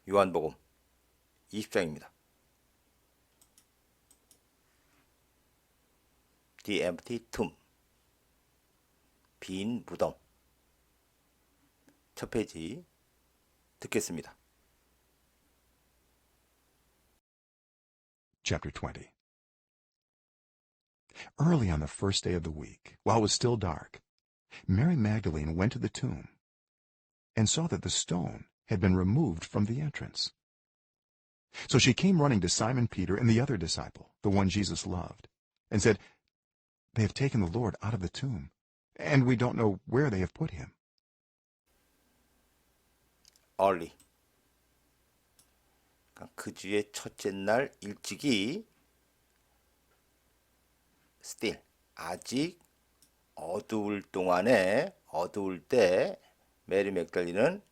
요한복음 20장입니다. The empty tomb. 빈 무덤. 첫 페이지 듣겠습니다. Chapter 20. Early on the first day of the week, while it was still dark, Mary Magdalene went to the tomb and saw that the stone had been removed from the entrance. So she came running to Simon Peter and the other disciple, the one Jesus loved, and said, "They have taken the Lord out of the tomb, and we don't know where they have put him." early. 그 주의 첫째 날 일찍이 still 아직 어두울 때 메리 맥달리는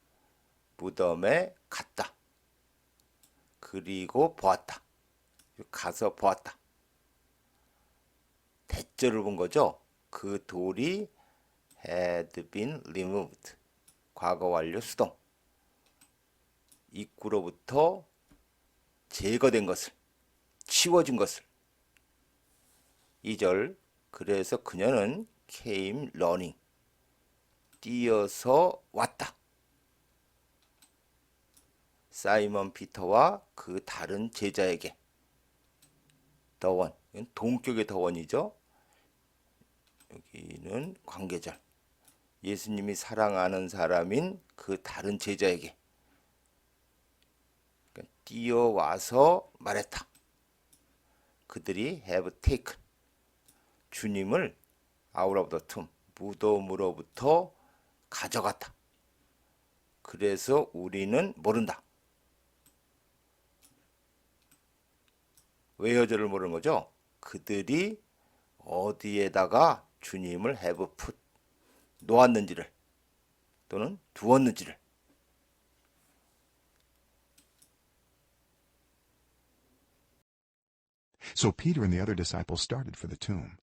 무덤에 갔다. 그리고 보았다. 가서 보았다. 대절을 본 거죠. 그 돌이 had been removed. 과거 완료 수동. 입구로부터 제거된 것을, 치워진 것을. 2절. 그래서 그녀는 came running. 뛰어서 왔다. 사이먼 피터와 그 다른 제자에게. the one. 동격의 the one이죠. 여기는 관계절. 예수님이 사랑하는 사람인 그 다른 제자에게 뛰어와서 말했다. 그들이 have taken 주님을 out of the tomb 무덤으로부터 가져갔다. 그래서 우리는 모른다. 왜 여절을 모르는 거죠? 그들이 어디에다가 주님을 have put 놓았는지를 또는 두었는지를. So Peter and the other disciple started for the tomb.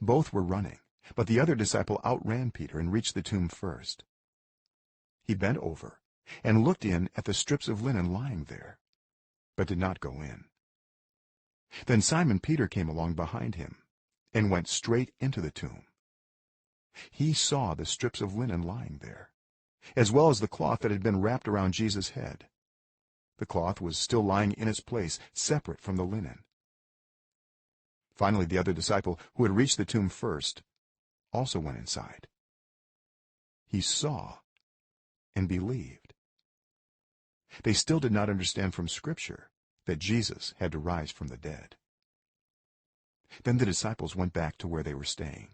Both were running, but the other disciple outran Peter and reached the tomb first. He bent over and looked in at the strips of linen lying there, but did not go in. Then Simon Peter came along behind him and went straight into the tomb. He saw the strips of linen lying there, as well as the cloth that had been wrapped around Jesus' head. The cloth was still lying in its place, separate from the linen. Finally, the other disciple, who had reached the tomb first, also went inside. He saw and believed. They still did not understand from Scripture that Jesus had to rise from the dead. Then the disciples went back to where they were staying.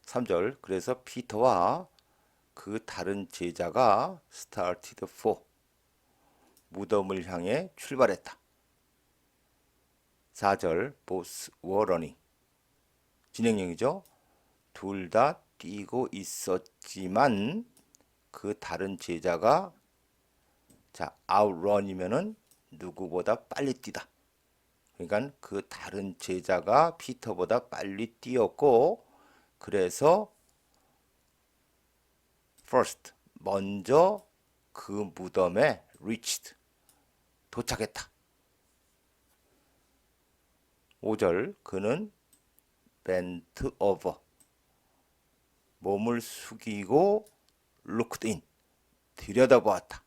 (3절) 그래서 피터와 그 다른 제자가 started for 무덤을 향해 출발했다. 4절 both were running 진행형이죠. 둘 다 뛰고 있었지만 그 다른 제자가 outrun이면은 누구보다 빨리 뛰다. 그러니까 그 다른 제자가 피터보다 빨리 뛰었고 그래서 first 먼저 그 무덤에 reached 도착했다. 5절 그는 bent over 몸을 숙이고 looked in 들여다보았다.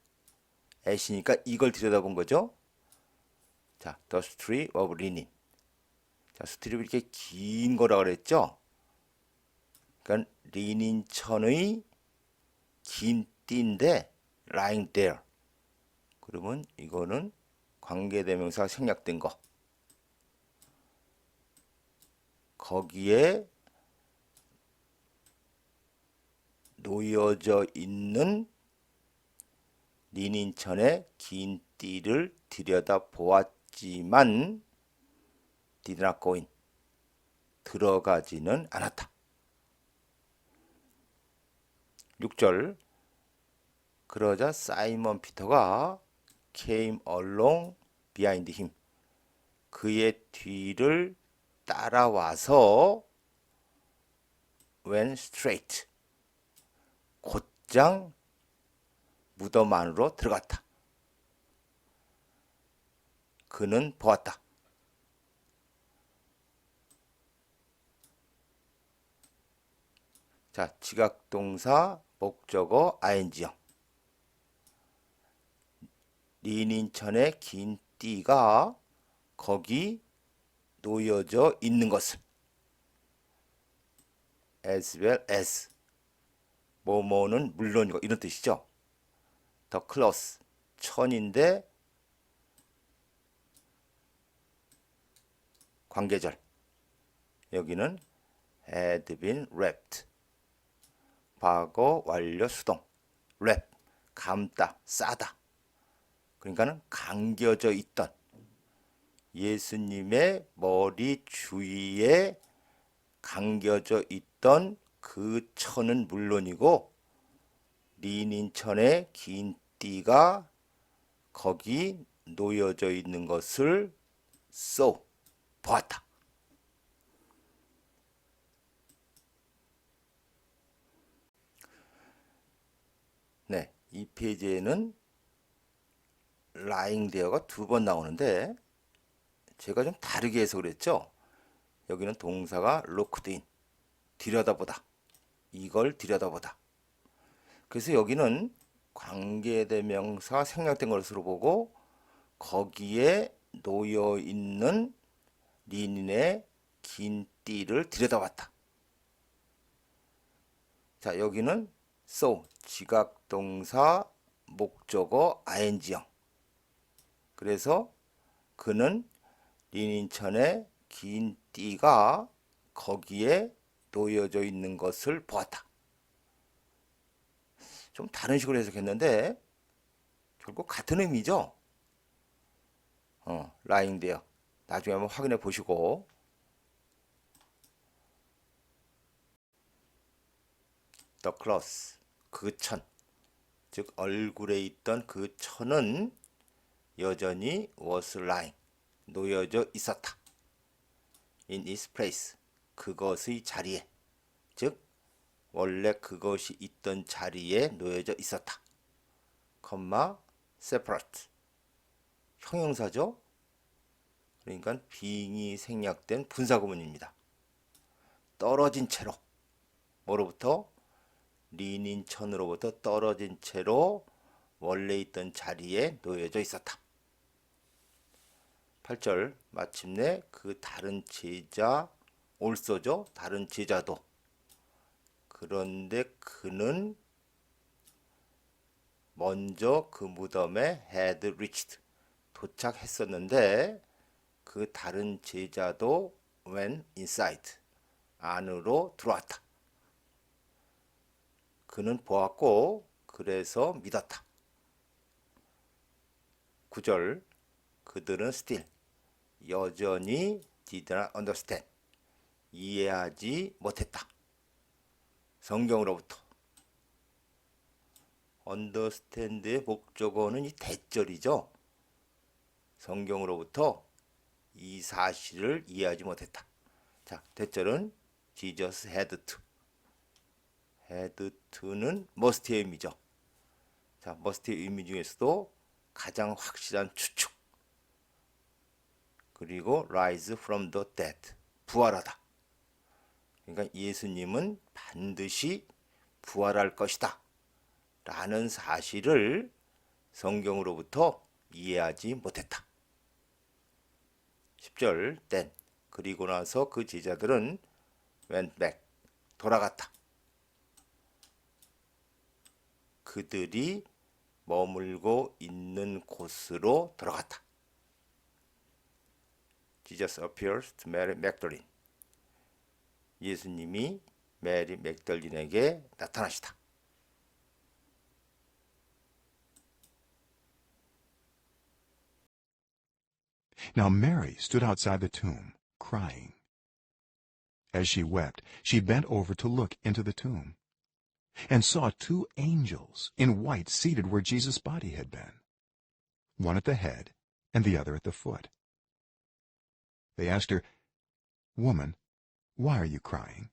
애시니까 이걸 들여다본 거죠. the street of linen. 스트립이 이렇게 긴 거라 그랬죠. 그러니까 리닌천의 긴 띠인데 lying there. 그러면 이거는 관계대명사가 생략된 거. 거기에 놓여져 있는 리닌천의 긴 띠를 들여다보았지만 did not go in. 들어가지는 않았다. 6절 그러자 사이먼 피터가 came along behind him. 그의 뒤를 따라와서 went straight 곧장 무덤 안으로 들어갔다. 그는 보았다. 자, 지각동사, 목적어, ing형. 린인천의 긴 띠가 거기 놓여져 있는 것을 as well as 뭐뭐는 물론이고 이런 뜻이죠. the cloth 천인데 관계절 여기는 had been wrapped 과거 완료 수동 wrap 감다 싸다 그러니까는 감겨져 있던 예수님의 머리 주위에 감겨져 있던 그 천은 물론이고 린인천의 긴 띠가 거기 놓여져 있는 것을 보았다. 네, 이 페이지에는 lying there가 2번 나오는데 제가 좀 다르게 해서 그랬죠. 여기는 동사가 looked in, 들여다보다. 이걸 들여다보다. 그래서 여기는 관계대명사 생략된 것으로 보고 거기에 놓여 있는 린인의 긴 띠를 들여다봤다. 자, 여기는 지각동사 목적어 ing형. 그래서 그는 린인천의 긴 띠가 거기에 놓여져 있는 것을 보았다. 좀 다른 식으로 해석했는데 결국 같은 의미죠. lying there. 나중에 한번 확인해 보시고 the cloth 그 천, 즉 얼굴에 있던 그 천은 여전히 was lying 놓여져 있었다. in its place 그것의 자리에 즉 원래 그것이 있던 자리에 놓여져 있었다. separate 형용사죠. 그러니까 being이 생략된 분사구문입니다. 떨어진 채로 뭐로부터? 린인천으로부터 떨어진 채로 원래 있던 자리에 놓여져 있었다. 8절 마침내 그 다른 제자 also죠. 다른 제자도 그런데 그는 먼저 그 무덤에 had reached 도착했었는데 그 다른 제자도 went inside 안으로 들어왔다. 그는 보았고 그래서 믿었다. 9절 그들은 still 여전히 did not understand 이해하지 못했다. 성경으로부터 understand의 목적어는 이 대절이죠. 성경으로부터 이 사실을 이해하지 못했다. 자, 대절은 Jesus had to. had to는 must의 의미죠. 자, must의 의미 중에서도 가장 확실한 추측. 그리고 rise from the dead. 부활하다. 그러니까 예수님은 반드시 부활할 것이다. 라는 사실을 성경으로부터 이해하지 못했다. 10절 then 그리고 나서 그 제자들은 went back 돌아갔다. 그들이 머물고 있는 곳으로 돌아갔다. Jesus appears to Mary Magdalene. 예수님이 메리 맥달린에게 나타나시다. Now Mary stood outside the tomb, crying. As she wept, she bent over to look into the tomb, and saw 2 angels in white seated where Jesus' body had been, one at the head and the other at the foot. They asked her, "Woman, why are you crying?"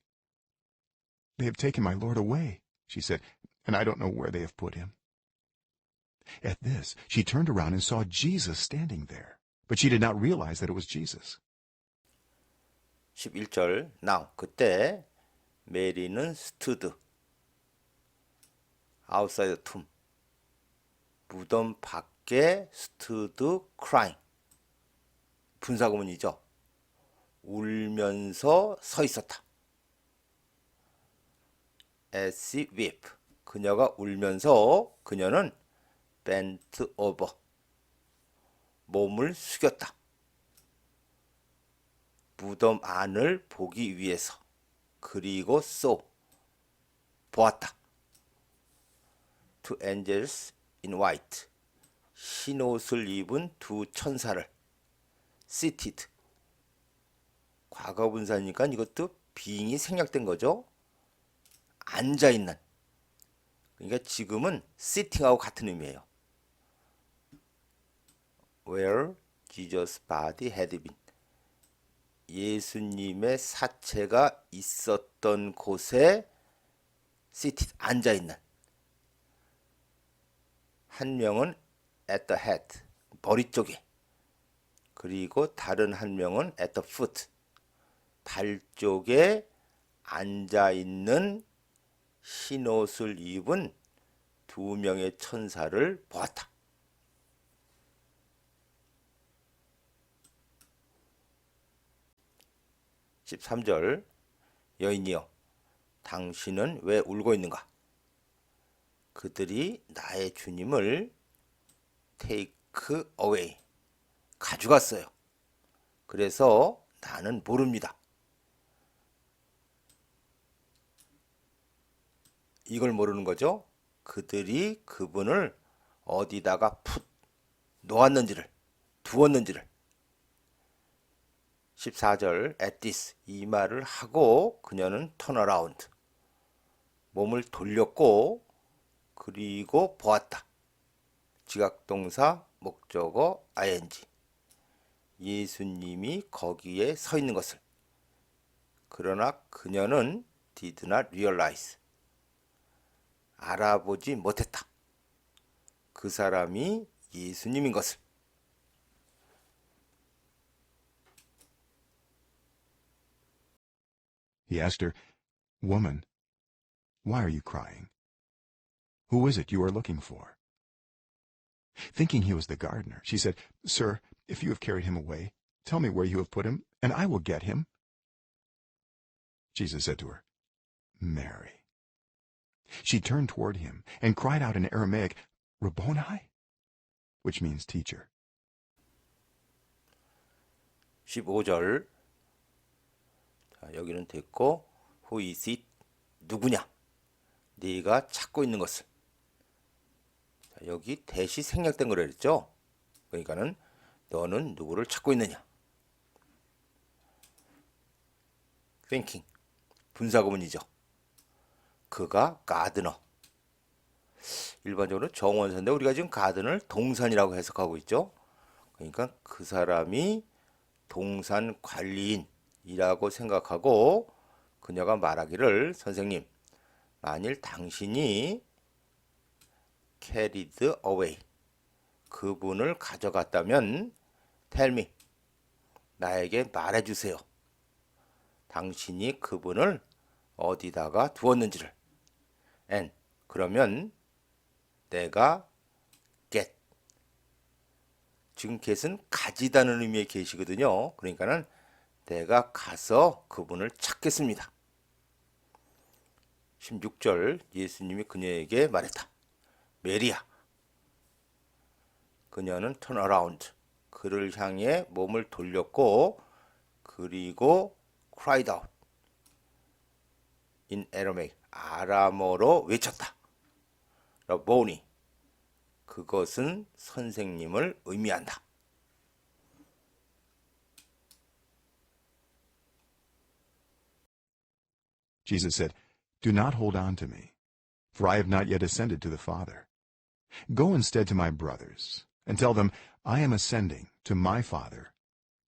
"They have taken my Lord away," she said, and I don't know where they have put him." At this she turned around and saw Jesus standing there, but she did not realize that it was Jesus. 11절. Now 그때 메리는 stood outside the tomb. 무덤 밖에 stood crying. 분사구문이죠. 울면서 서 있었다. as she wept. 그녀가 울면서 그녀는 bent over. 몸을 숙였다. 무덤 안을 보기 위해서. 그리고 saw. 보았다. Two angels in white. 흰 옷을 입은 두 천사를 seated. 과거분사니까 이것도 being이 생략된 거죠. 앉아있는. 그러니까 지금은 sitting하고 같은 의미예요. Where Jesus' body had been. 예수님의 사체가 있었던 곳에 seated, 앉아있는. 한 명은 at the head, 머리 쪽에. 그리고 다른 한 명은 at the foot, 발 쪽에 앉아있는 흰 옷을 입은 두 명의 천사를 보았다. (13절) 여인이여, 당신은 왜 울고 있는가? 그들이 나의 주님을 take away, 가져갔어요. 그래서 나는 모릅니다. 이걸 모르는 거죠. 그들이 그분을 어디다가 놓았는지를, 두었는지를. 14절 at this, 이 말을 하고 그녀는 turn around, 몸을 돌렸고 그리고 보았다. 지각동사 목적어 ing. 예수님이 거기에 서 있는 것을. 그러나 그녀는 did not realize, 알아보지 못했다. 그 사람이 예수님인 것을. He asked her, "Woman, why are you crying? Who is it you are looking for?" Thinking he was the gardener, she said, "Sir, if you have carried him away, tell me where you have put him, and I will get him." Jesus said to her, "Mary." She turned toward him and cried out in Aramaic, "Rabboni," which means teacher. 15절. 자, 여기는 됐고, who is it? 누구냐? 네가 찾고 있는 것을. 자, 여기 대시 생략된 거라 그랬죠? 그러니까는 너는 누구를 찾고 있느냐? thinking, 분사구문이죠. 그가 가드너. 일반적으로 정원사인데 우리가 지금 가든을 동산이라고 해석하고 있죠. 그러니까 그 사람이 동산 관리인이라고 생각하고 그녀가 말하기를, 선생님, 만일 당신이 carried away, 그분을 가져갔다면 tell me, 나에게 말해주세요. 당신이 그분을 어디다가 두었는지를. and, 그러면 내가 get. 지금 get은 가지다는 의미의 get이거든요. 그러니까는 내가 가서 그분을 찾겠습니다. 16절, 예수님이 그녀에게 말했다. 메리야. 그녀는 turn around, 그를 향해 몸을 돌렸고 그리고 cried out in Aramaic, 아람어로 외쳤다. 라보니, 그것은 선생님을 의미한다. Jesus said, "Do not hold on to me, for I have not yet ascended to the Father. Go instead to my brothers, and tell them, I am ascending to my Father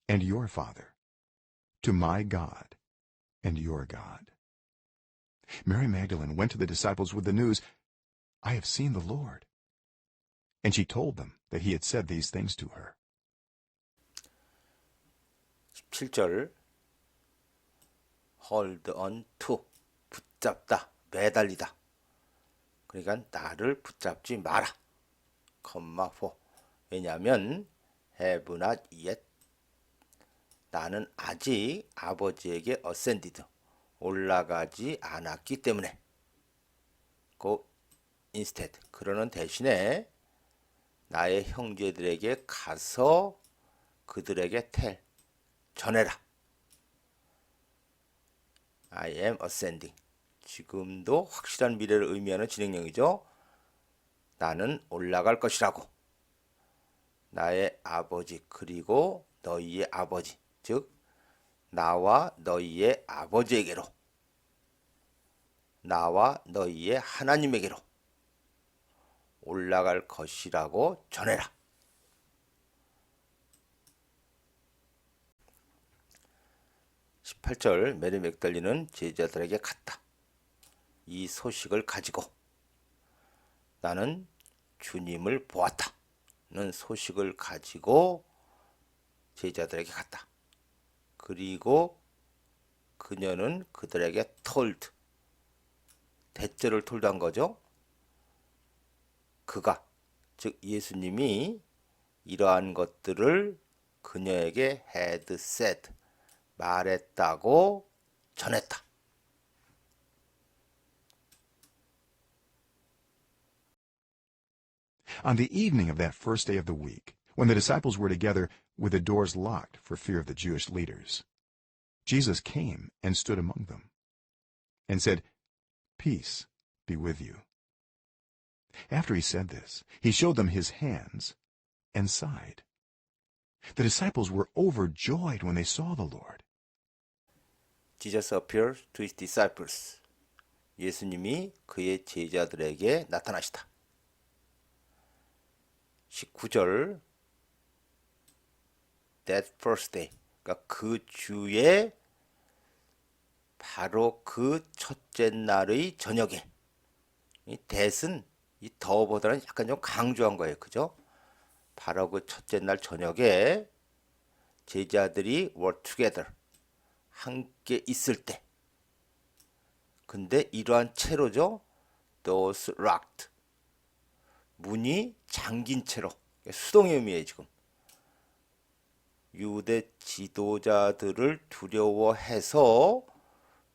and your Father, to my God and your God." Mary Magdalene went to the disciples with the news, I have seen the Lord. And she told them that he had said these things to her. 17절 hold on to 붙잡다, 매달리다. 그러니까 나를 붙잡지 마라. 컴마 4. 왜냐하면 have not yet 나는 아직 아버지에게 ascended 올라가지 않았기 때문에 go instead 그러는 대신에 나의 형제들에게 가서 그들에게 tell 전해라. I am ascending 지금도 확실한 미래를 의미하는 진행형이죠. 나는 올라갈 것이라고. 나의 아버지 그리고 너희의 아버지 즉 나와 너희의 아버지에게로 나와 너희의 하나님에게로 올라갈 것이라고 전해라. 18절 메리 맥달리는 제자들에게 갔다. 이 소식을 가지고 나는 주님을 보았다는 소식을 가지고 제자들에게 갔다. 그리고 그녀는 그들에게 told 대절을 톨드한 거죠. 그가 즉 예수님이 이러한 것들을 그녀에게 had said 말했다고 전했다. On the evening of that first day of the week, when the disciples were together with the doors locked for fear of the Jewish leaders, Jesus came and stood among them and said, "Peace be with you." After he said this, he showed them his hands and side. The disciples were overjoyed when they saw the Lord. Jesus appeared to his disciples. 예수님이 그의 제자들에게 나타나시다. 19절 That first day 그러니까 그 주에 바로 그 첫째 날의 저녁에 이 that은 이 더보다는 약간 좀 강조한 거예요. 그죠? 바로 그 첫째 날 저녁에 제자들이 were together 함께 있을 때 근데 이러한 채로죠. Those locked 문이 잠긴 채로 수동의 의미예요. 지금 유대 지도자들을 두려워해서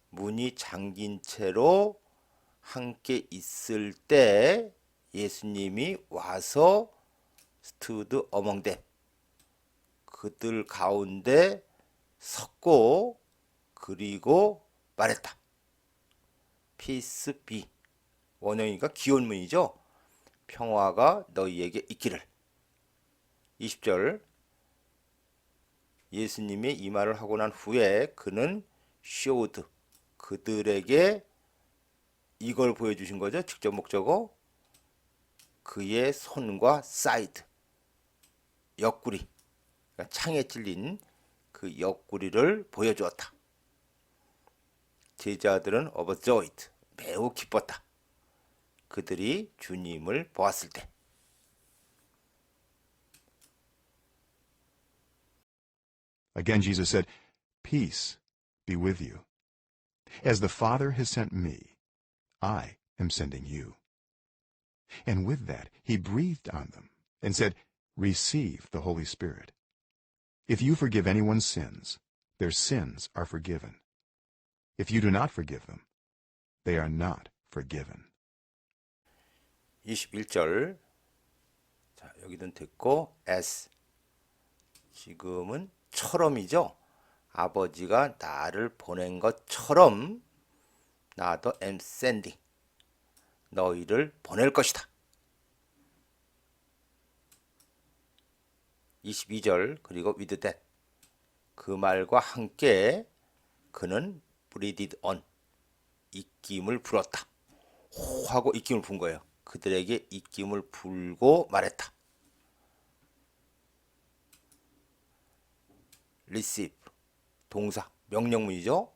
문이 잠긴 채로 함께 있을 때 예수님이 와서 stood among them 그들 가운데 섰고 그리고 말했다. Peace be 원형이니까 기원문이죠. 평화가 너희에게 있기를. 20절 예수님이 이 말을 하고 난 후에 그는 showed 그들에게 이걸 보여주신 거죠. 직접 목적어 그의 손과 사이드 옆구리 그러니까 창에 찔린 그 옆구리를 보여주었다. 제자들은 overjoyed 매우 기뻤다. 그들이 주님을 보았을 때. Again Jesus said, "Peace be with you. As the Father has sent me, I am sending you." And with that he breathed on them and said, "Receive the Holy Spirit. If you forgive anyone's sins, their sins are forgiven. If you do not forgive them, they are not forgiven." 21절 자 여기는 됐고 as 지금은 처럼이죠. 아버지가 나를 보낸 것처럼 나도 am sending 너희를 보낼 것이다. 22절 그리고 with that 그 말과 함께 그는 breathed on 입김을 불었다. 호 하고 입김을 분 거예요. 그들에게 입김을 불고 말했다. receive 동사 명령문이죠.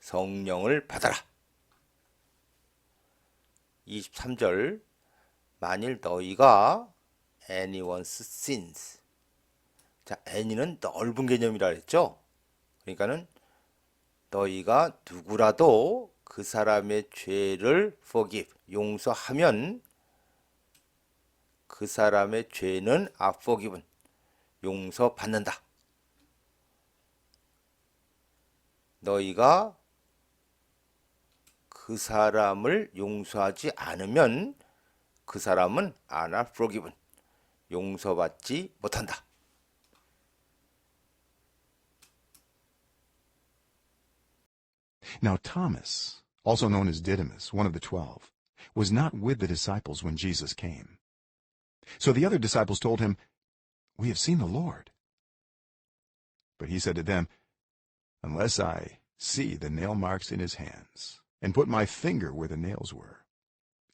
성령을 받아라. 23절 만일 너희가 anyone's sins. 자, any는 넓은 개념이라 했죠. 그러니까는 너희가 누구라도 그 사람의 죄를 forgive, 용서하면 그 사람의 죄는 are forgiven, 용서받는다. 너희가 그 사람을 용서하지 않으면 그 사람은 are not forgiven, 용서받지 못한다. Now Thomas, also known as Didymus, one of the 12, was not with the disciples when Jesus came. So the other disciples told him, "We have seen the Lord." But he said to them, "Unless I see the nail marks in his hands, and put my finger where the nails were,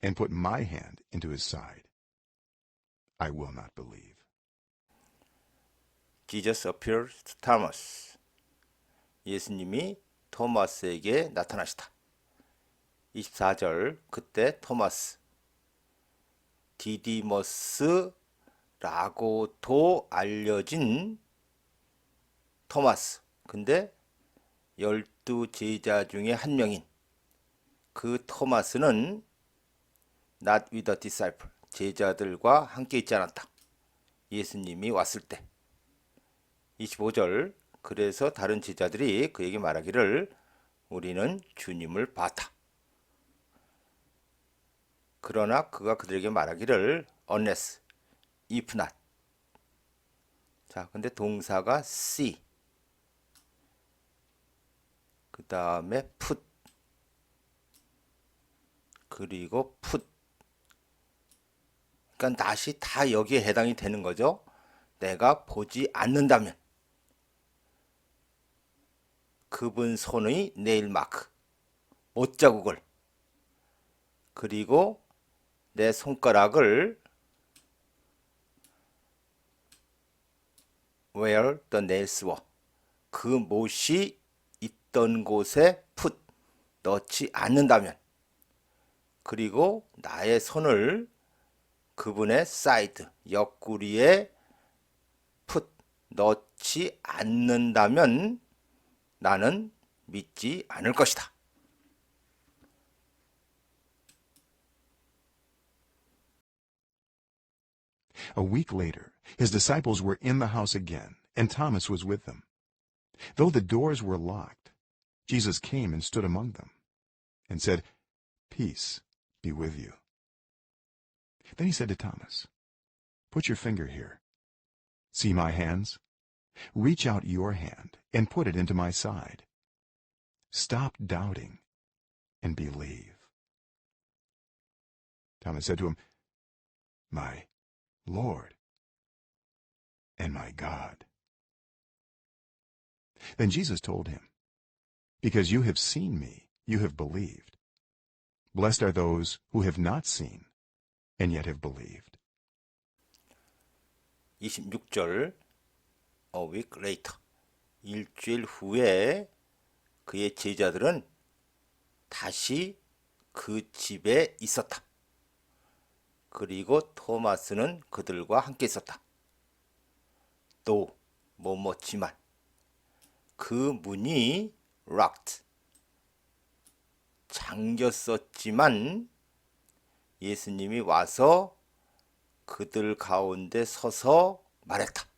and put my hand into his side, I will not believe." Jesus appeared to Thomas. 예수님이 토마스에게 나타나시다. 24절 그때 토마스 디디머스라고도 알려진 토마스, 근데 12 제자 중에 한 명인 그 토마스는 not with the disciple, 제자들과 함께 있지 않았다. 예수님이 왔을 때. 25절 그래서 다른 제자들이 그에게 말하기를 우리는 주님을 봤다. 그러나 그가 그들에게 말하기를 unless, if not. 자, 근데 동사가 see, 그 다음에 put, 그리고 put. 그러니까 다시 다 여기에 해당이 되는 거죠. 내가 보지 않는다면 그분 손의 네일 마크, 못자국을, 그리고 내 손가락을 where the nails were, 그 못이 있던 곳에 put, 넣지 않는다면, 그리고 나의 손을 그분의 사이드, 옆구리에 put, 넣지 않는다면 나는 믿지 않을 것이다. A week later, his disciples were in the house again, and Thomas was with them. Though the doors were locked, Jesus came and stood among them, and said, "Peace be with you." Then he said to Thomas, "Put your finger here. See my hands? Reach out your hand and put it into my side. Stop doubting and believe." Thomas said to him, "My Lord and my God." Then Jesus told him, "Because you have seen me, you have believed. Blessed are those who have not seen and yet have believed." 26절 A week later, 일주일 후에 그의 제자들은 다시 그 집에 있었다. 그리고 토마스는 그들과 함께 있었다. 또 뭐뭐지만 그 문이 locked, 잠겼었지만 예수님이 와서 그들 가운데 서서 말했다.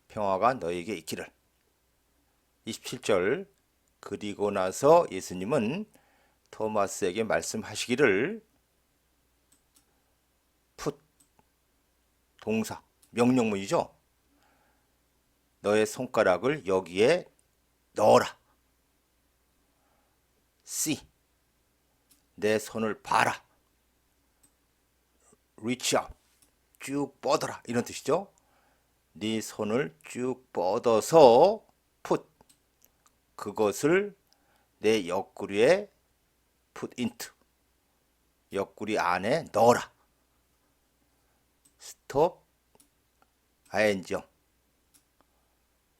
평화가 너에게 있기를. 27절 그리고 나서 예수님은 토마스에게 말씀하시기를 put, 동사, 명령문이죠. 너의 손가락을 여기에 넣어라. see, 내 손을 봐라. reach out, 쭉 뻗어라, 이런 뜻이죠. 네 손을 쭉 뻗어서 put, 그것을 내 옆구리에 put into, 옆구리 안에 넣어라. stop, ing형,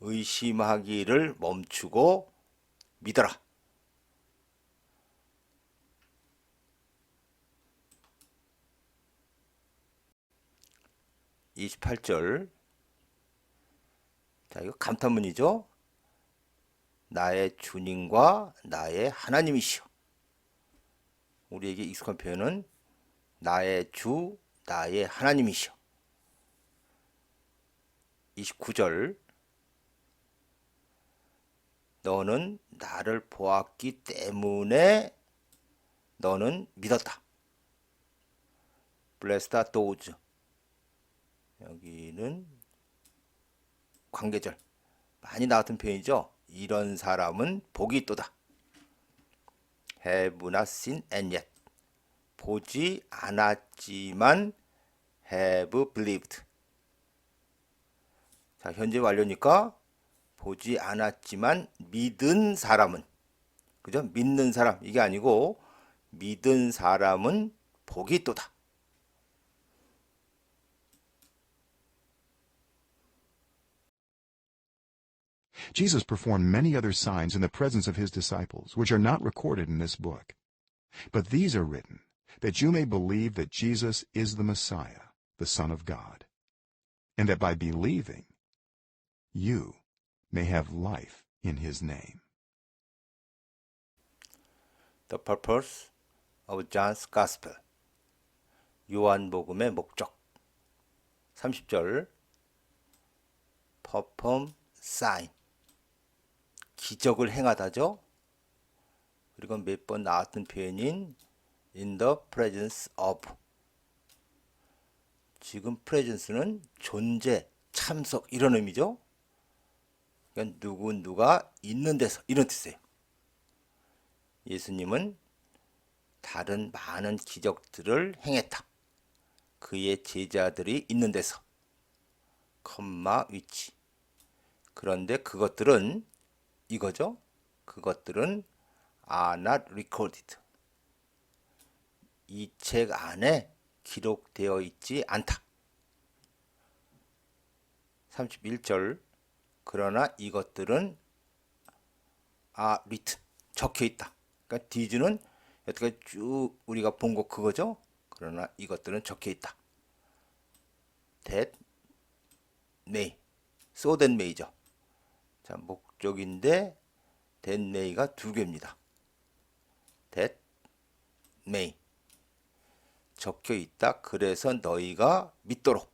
의심하기를 멈추고 믿어라. 28절. 자, 이거 감탄문이죠. 나의 주님과 나의 하나님이시여. 우리에게 익숙한 표현은 나의 주, 나의 하나님이시여. 29절. 너는 나를 보았기 때문에 너는 믿었다. Blessed are those. 여기는 관계절. 많이 나왔던 표현이죠. 이런 사람은 복이 있도다. Have not seen and yet. 보지 않았지만 have believed. 자, 현재 완료니까 보지 않았지만 믿은 사람은, 그죠? 믿는 사람 이게 아니고 믿은 사람은 복이 있도다. Jesus performed many other signs in the presence of his disciples, which are not recorded in this book. But these are written, that you may believe that Jesus is the Messiah, the Son of God, and that by believing, you may have life in his name. The purpose of John's Gospel. 요한복음의 목적. 30절. Perform sign. 기적을 행하다죠. 그리고 몇 번 나왔던 표현인 in the presence of. 지금 presence는 존재, 참석 이런 의미죠. 그러니까 누가 있는 데서 이런 뜻이에요. 예수님은 다른 많은 기적들을 행했다. 그의 제자들이 있는 데서, 컴마 위치. 그런데 그것들은 이거죠. 그것들은 are not recorded. 이 책 안에 기록되어 있지 않다. 31절. 그러나 이것들은 are written. 적혀 있다. 그러니까 디즈는 여태까지 쭉 우리가 본 거 그거죠. 그러나 이것들은 적혀 있다. that may. so that may죠. 자, 목적인데 that may가 두 개입니다. that may. 적혀 있다. 그래서 너희가 믿도록.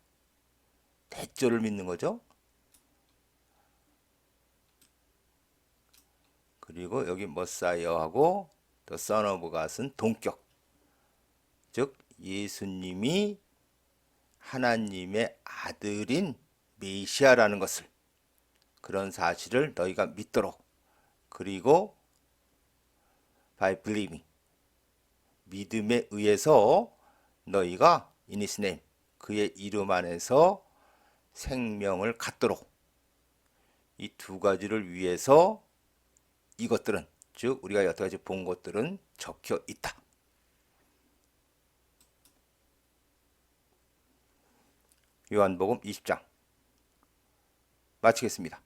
대절을 믿는 거죠. 그리고 여기 머사이어하고 the Son of God은 동격. 즉 예수님이 하나님의 아들인 메시아라는 것을, 그런 사실을 너희가 믿도록. 그리고 by believing. 믿음에 의해서 너희가 in his name. 그의 이름 안에서 생명을 갖도록. 이 두 가지를 위해서 이것들은, 즉 우리가 여태까지 본 것들은 적혀 있다. 요한복음 20장 마치겠습니다.